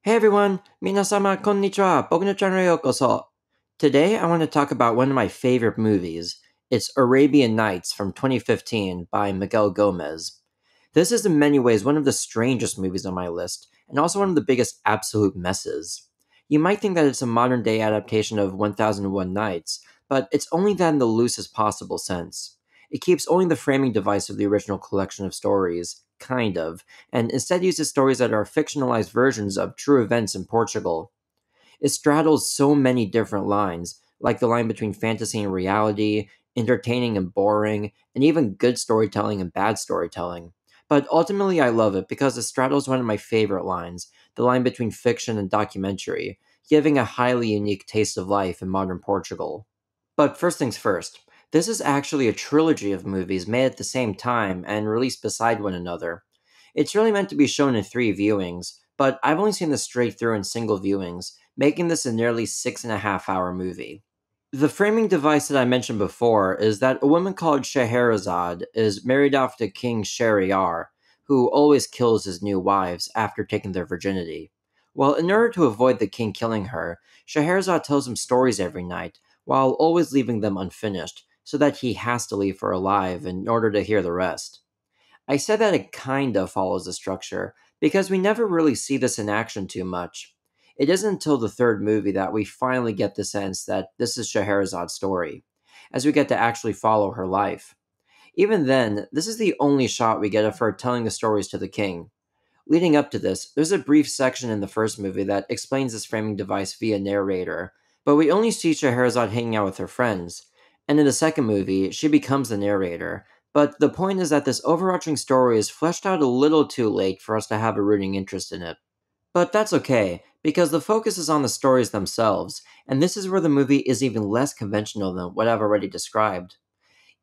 Hey everyone, minasama konnichiwa, boku no channel yo yokoso. Today I want to talk about one of my favorite movies. It's Arabian Nights from 2015 by Miguel Gomes. This is in many ways one of the strangest movies on my list, and also one of the biggest absolute messes. You might think that it's a modern day adaptation of 1001 Nights, but it's only that in the loosest possible sense. It keeps only the framing device of the original collection of stories, kind of, and instead uses stories that are fictionalized versions of true events in Portugal. It straddles so many different lines, like the line between fantasy and reality, entertaining and boring, and even good storytelling and bad storytelling. But ultimately, I love it because it straddles one of my favorite lines, the line between fiction and documentary, giving a highly unique taste of life in modern Portugal. But first things first, this is actually a trilogy of movies made at the same time and released beside one another. It's really meant to be shown in three viewings, but I've only seen this straight through in single viewings, making this a nearly 6.5 hour movie. The framing device that I mentioned before is that a woman called Scheherazade is married off to King Shahryar, who always kills his new wives after taking their virginity. Well, in order to avoid the king killing her, Scheherazade tells him stories every night, while always leaving them unfinished, so that he has to leave her alive in order to hear the rest. I said that it kind of follows the structure, because we never really see this in action too much. It isn't until the third movie that we finally get the sense that this is Scheherazade's story, as we get to actually follow her life. Even then, this is the only shot we get of her telling the stories to the king. Leading up to this, there's a brief section in the first movie that explains this framing device via narrator, but we only see Scheherazade hanging out with her friends. And in the second movie, she becomes the narrator. But the point is that this overarching story is fleshed out a little too late for us to have a rooting interest in it. But that's okay, because the focus is on the stories themselves, and this is where the movie is even less conventional than what I've already described.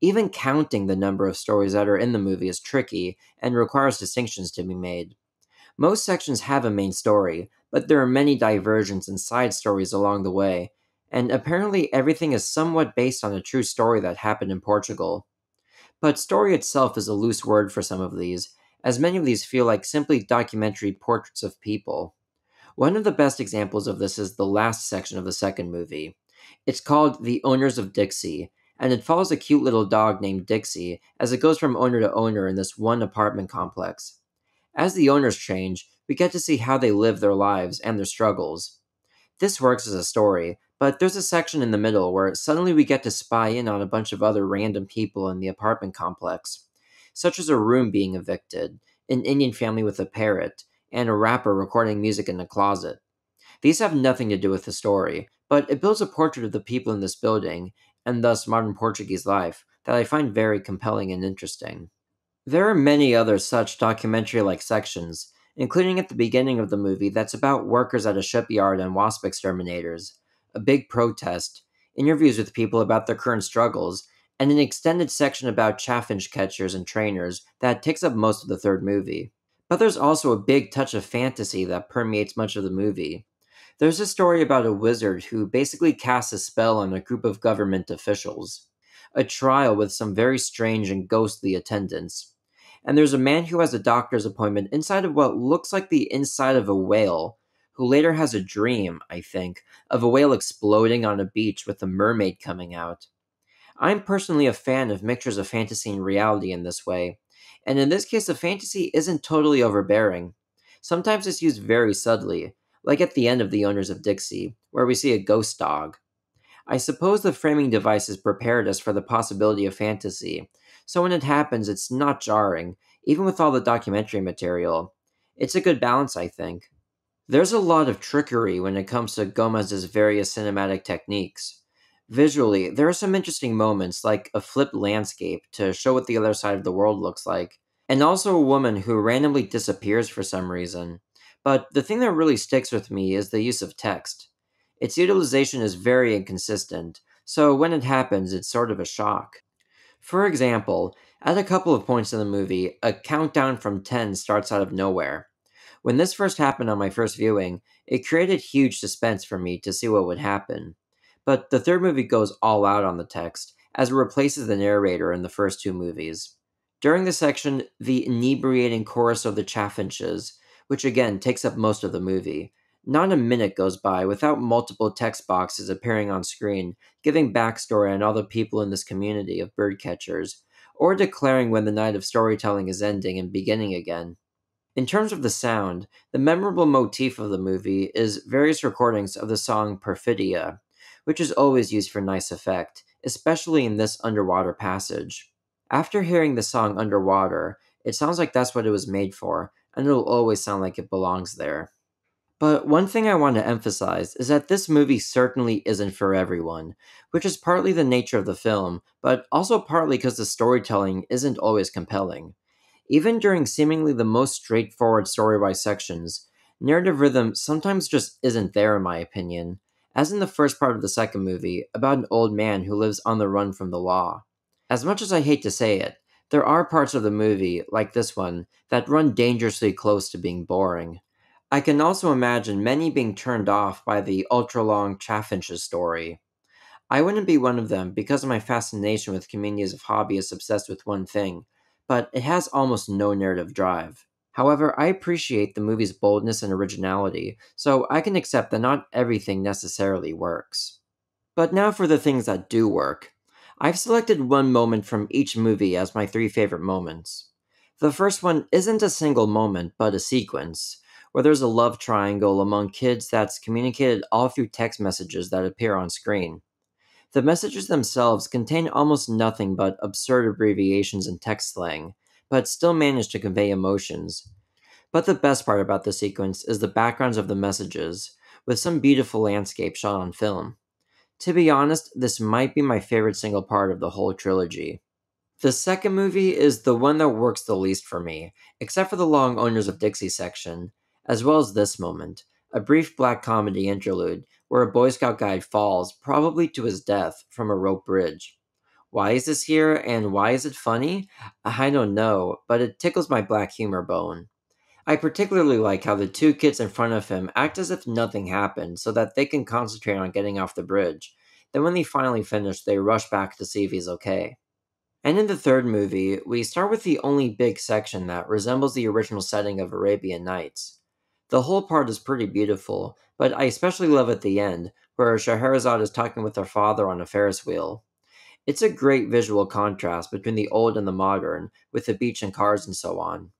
Even counting the number of stories that are in the movie is tricky and requires distinctions to be made. Most sections have a main story, but there are many diversions and side stories along the way, and apparently everything is somewhat based on a true story that happened in Portugal. But story itself is a loose word for some of these, as many of these feel like simply documentary portraits of people. One of the best examples of this is the last section of the second movie. It's called The Owners of Dixie, and it follows a cute little dog named Dixie as it goes from owner to owner in this one apartment complex. As the owners change, we get to see how they live their lives and their struggles. This works as a story, but there's a section in the middle where suddenly we get to spy in on a bunch of other random people in the apartment complex, such as a room being evicted, an Indian family with a parrot, and a rapper recording music in a closet. These have nothing to do with the story, but it builds a portrait of the people in this building, and thus modern Portuguese life, that I find very compelling and interesting. There are many other such documentary like sections, including at the beginning of the movie that's about workers at a shipyard and wasp exterminators, a big protest, interviews with people about their current struggles, and an extended section about chaffinch catchers and trainers that takes up most of the third movie. But there's also a big touch of fantasy that permeates much of the movie. There's a story about a wizard who basically casts a spell on a group of government officials, a trial with some very strange and ghostly attendants, and there's a man who has a doctor's appointment inside of what looks like the inside of a whale, who later has a dream, I think, of a whale exploding on a beach with a mermaid coming out. I'm personally a fan of mixtures of fantasy and reality in this way, and in this case, the fantasy isn't totally overbearing. Sometimes it's used very subtly, like at the end of The Owners of Dixie, where we see a ghost dog. I suppose the framing device has prepared us for the possibility of fantasy, so when it happens, it's not jarring, even with all the documentary material. It's a good balance, I think. There's a lot of trickery when it comes to Gomez's various cinematic techniques. Visually, there are some interesting moments, like a flipped landscape to show what the other side of the world looks like, and also a woman who randomly disappears for some reason. But the thing that really sticks with me is the use of text. Its utilization is very inconsistent, so when it happens, it's sort of a shock. For example, at a couple of points in the movie, a countdown from 10 starts out of nowhere. When this first happened on my first viewing, it created huge suspense for me to see what would happen. But the third movie goes all out on the text, as it replaces the narrator in the first two movies. During this section, the inebriating chorus of the chaffinches, which again takes up most of the movie, Not a minute goes by without multiple text boxes appearing on screen, giving backstory on all the people in this community of birdcatchers, or declaring when the night of storytelling is ending and beginning again. In terms of the sound, the memorable motif of the movie is various recordings of the song Perfidia, which is always used for nice effect, especially in this underwater passage. After hearing the song underwater, it sounds like that's what it was made for, and it'll always sound like it belongs there. But one thing I want to emphasize is that this movie certainly isn't for everyone, which is partly the nature of the film, but also partly because the storytelling isn't always compelling. Even during seemingly the most straightforward story wise sections, narrative rhythm sometimes just isn't there, in my opinion, as in the first part of the second movie about an old man who lives on the run from the law. As much as I hate to say it, there are parts of the movie, like this one, that run dangerously close to being boring. I can also imagine many being turned off by the ultra long Chaffinch's story. I wouldn't be one of them because of my fascination with communities of hobbyists obsessed with one thing, but it has almost no narrative drive. However, I appreciate the movie's boldness and originality, so I can accept that not everything necessarily works. But now for the things that do work. I've selected one moment from each movie as my three favorite moments. The first one isn't a single moment, but a sequence, where there's a love triangle among kids that's communicated all through text messages that appear on screen. The messages themselves contain almost nothing but absurd abbreviations and text slang, but still manage to convey emotions. But the best part about the sequence is the backgrounds of the messages, with some beautiful landscape shot on film. To be honest, this might be my favorite single part of the whole trilogy. The second movie is the one that works the least for me, except for the long Owners of Dixie section, as well as this moment, a brief black comedy interlude where a Boy Scout guide falls, probably to his death, from a rope bridge. Why is this here and why is it funny? I don't know, but it tickles my black humor bone. I particularly like how the two kids in front of him act as if nothing happened so that they can concentrate on getting off the bridge. Then, when they finally finish, they rush back to see if he's okay. And in the third movie, we start with the only big section that resembles the original setting of Arabian Nights. The whole part is pretty beautiful, but I especially love at the end, where Scheherazade is talking with her father on a Ferris wheel. It's a great visual contrast between the old and the modern, with the beach and cars and so on.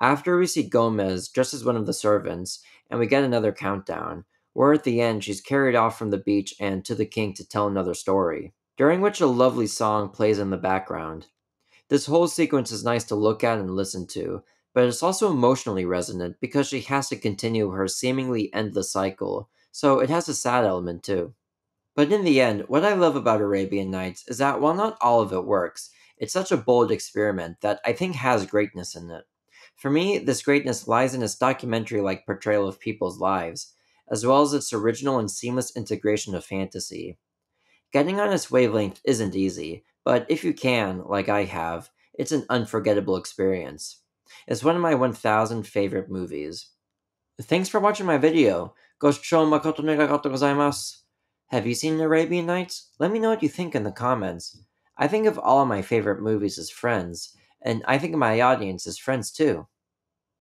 After we see Gomez dressed as one of the servants, and we get another countdown, where at the end she's carried off from the beach and to the king to tell another story, during which a lovely song plays in the background. This whole sequence is nice to look at and listen to, but it's also emotionally resonant because she has to continue her seemingly endless cycle, so it has a sad element too. But in the end, what I love about Arabian Nights is that while not all of it works, it's such a bold experiment that I think has greatness in it. For me, this greatness lies in its documentary like portrayal of people's lives, as well as its original and seamless integration of fantasy. Getting on its wavelength isn't easy, but if you can, like I have, it's an unforgettable experience. It's one of my 1000 favorite movies. Thanks for watching my video. Goshou makoto negagato gozaimasu. Have you seen Arabian Nights? Let me know what you think in the comments. I think of all of my favorite movies as friends, and I think of my audience as friends too.